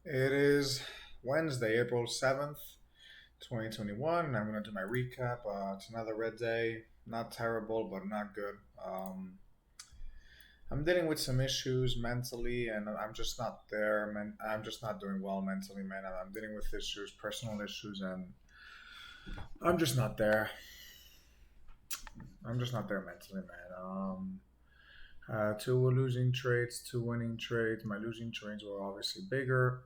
It is Wednesday, April 7th, 2021. I'm going to do my recap. It's another red day. Not terrible, but not good. I'm dealing with some issues mentally, and I'm just not there, man. I'm just not doing well mentally, man. I'm dealing with issues, personal issues, and I'm just not there. I'm just not there mentally, man. Two losing trades, two winning trades. My losing trades were obviously bigger,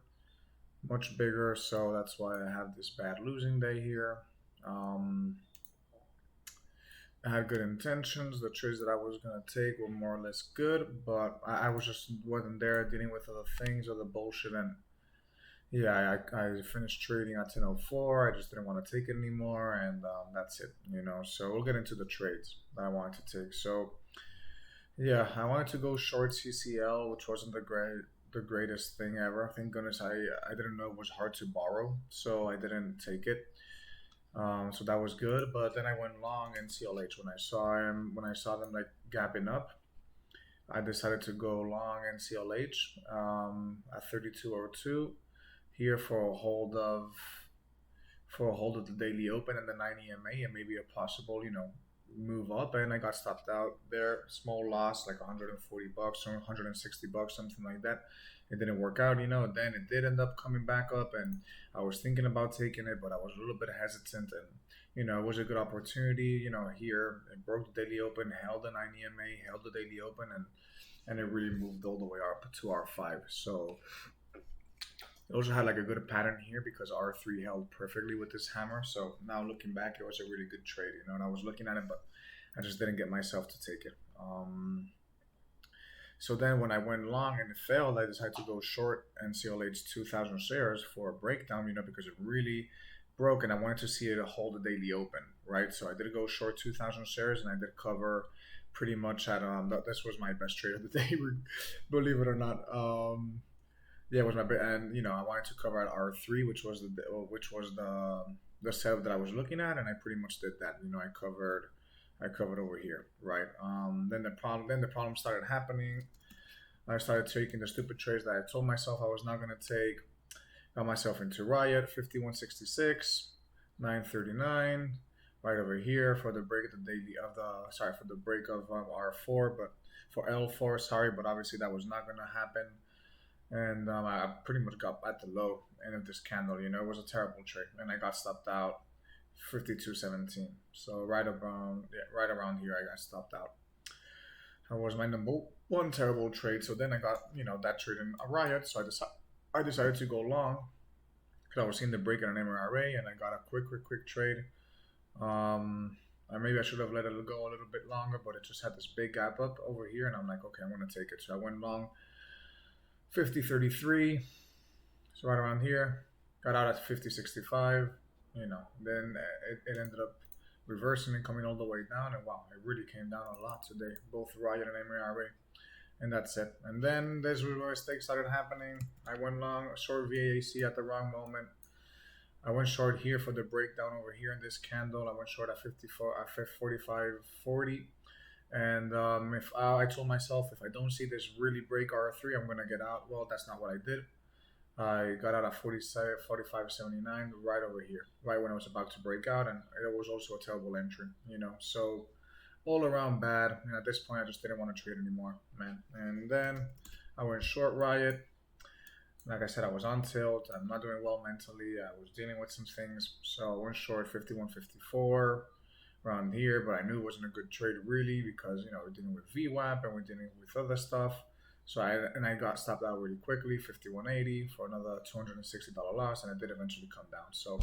much bigger, so that's why I have this bad losing day here. Um, I had good intentions. The trades that I was gonna take were more or less good, but I was just wasn't there dealing with other things, other bullshit, and yeah, I finished trading at 10:04. I just didn't want to take it anymore, and that's it. So we'll get into the trades that I wanted to take. So yeah, I wanted to go short CCL, which wasn't the greatest thing ever. Thank goodness I didn't know it was hard to borrow, so I didn't take it. So that was good. But then I went long in CLH when I saw them like gapping up. I decided to go long in CLH at 32.02 here for a hold of the daily open and the 9 EMA and maybe a possible move up. And I got stopped out there, small loss like 140 bucks or 160 bucks, something like that. It didn't work out. Then it did end up coming back up, and I was thinking about taking it, but I was a little bit hesitant. And it was a good opportunity. Here it broke the daily open, held the 9 EMA, held the daily open, and it really moved all the way up to R5. So it also had like a good pattern here because R3 held perfectly with this hammer. So now looking back, it was a really good trade, and I was looking at it, but I just didn't get myself to take it. So then when I went long and it failed, I decided to go short and CLH 2,000 shares for a breakdown, because it really broke and I wanted to see it hold the daily open, right? So I did go short 2,000 shares and I did cover pretty much at, this was my best trade of the day, believe it or not. Yeah, it was my and I wanted to cover at R3, which was the setup that I was looking at, and I pretty much did that. I covered over here, right? Then the problem started happening. I started taking the stupid trades that I told myself I was not gonna take. Got myself into Riot 5166, 939, right over here for the break of the daily of the sorry for the break of R4, but for L4, sorry, but obviously that was not gonna happen, and I pretty much got at the low end of this candle. It was a terrible trade, and I got stopped out 52.17. So right around here, I got stopped out. That was my number one terrible trade. So then I got that trade in a Riot. So I decided to go long because I was seeing the break in an MRA, and I got a quick trade. Maybe I should have let it go a little bit longer, but it just had this big gap up over here, and I'm like, okay, I'm gonna take it. So I went long 50.33. So right around here, got out at 50.65. Then it ended up reversing and coming all the way down. And wow, it really came down a lot today, both Riot and MARA. And that's it. And then this was where mistakes started happening. I went long, short VAC at the wrong moment. I went short here for the breakdown over here in this candle. I went short at 54, at 45.40. And if I told myself if I don't see this really break R3, I'm gonna get out. Well, that's not what I did. I got out at 45.79 right over here, right when I was about to break out, and it was also a terrible entry, So all around bad. At this point, I just didn't want to trade anymore, man. And then I went short Riot. Like I said, I was on tilt. I'm not doing well mentally. I was dealing with some things, so I went short 51.54 around here, but I knew it wasn't a good trade really because we're dealing with VWAP and we're dealing with other stuff. So I got stopped out really quickly, 51.80 for another $260 loss, and it did eventually come down. So,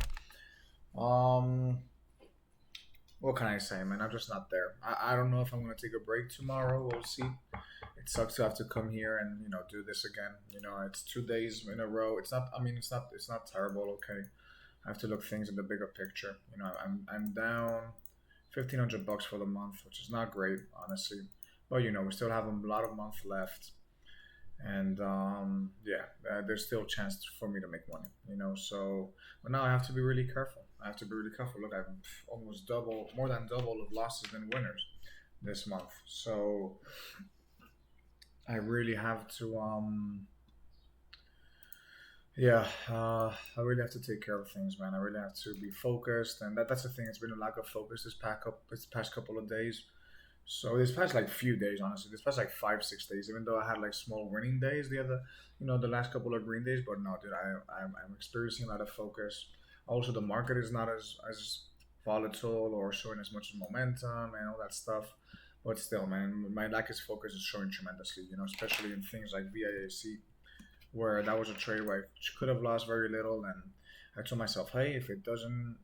what can I say, man? I'm just not there. I don't know if I'm gonna take a break tomorrow. We'll see. It sucks to have to come here and do this again. It's 2 days in a row. It's not. I mean, it's not terrible. Okay, I have to look things in the bigger picture. I'm down 1,500 bucks for the month, which is not great, honestly. But we still have a lot of month left, and yeah, there's still a chance for me to make money. So, but now I have to be really careful. I have to be really careful. Look, I'm almost more than double of losses than winners this month. So I really have to Yeah, I really have to take care of things, man. I really have to be focused, and that's the thing. It's been a lack of focus this past couple of days. So this past like few days, honestly, this past like 5 6 days. Even though I had like small winning days the other, the last couple of green days, but no, dude, I'm experiencing a lot of focus. Also, the market is not as volatile or showing as much momentum and all that stuff. But still, man, my lack of focus is showing tremendously. Especially in things like VIAC, where that was a trade where I could have lost very little, and I told myself, hey, if it doesn't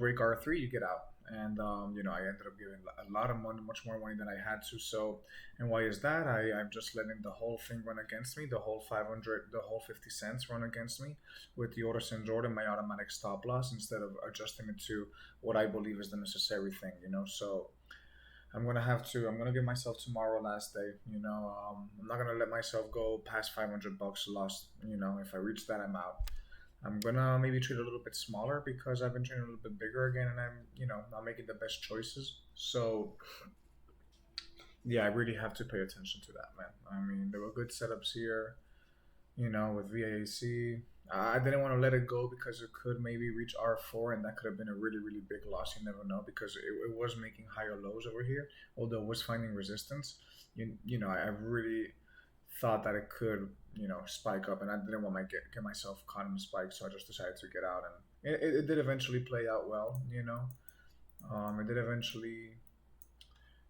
break R3, you get out. And I ended up giving a lot of money, much more money than I had to. So, and why is that? I'm just letting the whole thing run against me, the whole 500, the whole 50 cents run against me with the order St. Jordan, my automatic stop loss, instead of adjusting it to what I believe is the necessary thing. So I'm gonna give myself tomorrow last day. I'm not gonna let myself go past 500 bucks lost. If I reach that, I'm out. I'm gonna maybe trade a little bit smaller because I've been trading a little bit bigger again, and I'm not making the best choices. So yeah, I really have to pay attention to that, man. I mean, there were good setups here, with VAC. I didn't want to let it go because it could maybe reach R4, and that could have been a really, really big loss. You never know because it was making higher lows over here, although it was finding resistance. I really thought that it could, spike up, and I didn't want to get myself caught in the spike, so I just decided to get out, and it did eventually play out well. It did eventually.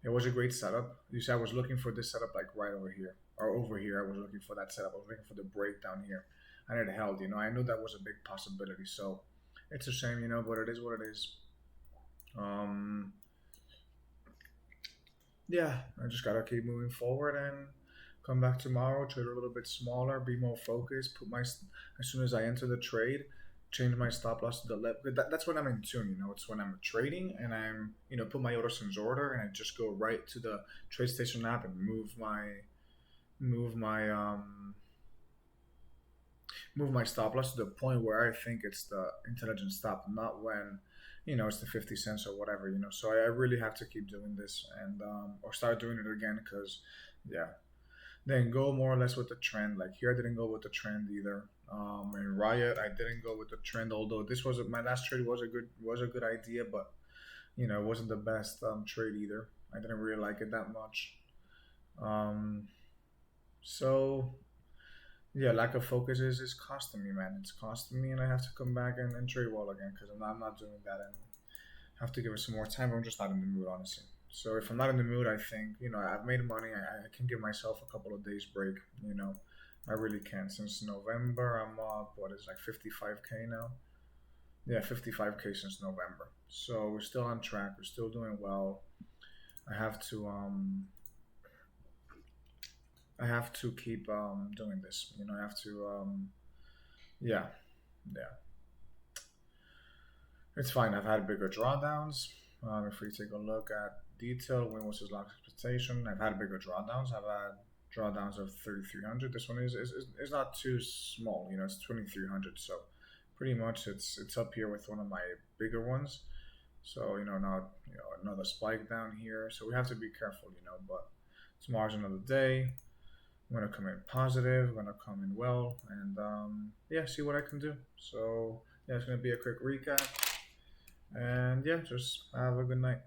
It was a great setup. You see, I was looking for this setup like right over here or over here. I was looking for that setup. I was looking for the breakdown here, and it held. I knew that was a big possibility. So it's a shame, but it is what it is. Um, yeah, I just gotta keep moving forward and come back tomorrow, trade a little bit smaller, be more focused. As soon as I enter the trade, change my stop loss to the left. That's when I'm in tune. It's when I'm trading and I'm put my orders in order, and I just go right to the TradeStation app and move my move my stop loss to the point where I think it's the intelligent stop, not when it's the 50 cents or whatever. So I really have to keep doing this and or start doing it again because yeah, then go more or less with the trend. Like here, I didn't go with the trend either. In Riot, I didn't go with the trend. Although this was my last trade was a good idea, but it wasn't the best trade either. I didn't really like it that much. Um, so yeah, lack of focus is costing me, man. It's costing me, and I have to come back and trade well again because I'm not doing that, and have to give it some more time. I'm just not in the mood, honestly. So if I'm not in the mood, I think I've made money. I can give myself a couple of days break. I really can. Since November, I'm up. What is like 55K now? Yeah, 55K since November. So we're still on track. We're still doing well. I have to I have to keep doing this. I have to yeah, yeah. It's fine. I've had bigger drawdowns. If we take a look at detail, when was his last expectation? I've had bigger drawdowns. I've had drawdowns of 3,300. This one is not too small. It's 2,300. So pretty much it's up here with one of my bigger ones. So now another spike down here. So we have to be careful. But tomorrow's another day. I'm gonna come in positive. I'm gonna come in well, and yeah, see what I can do. So yeah, it's gonna be a quick recap. And yeah, just have a good night.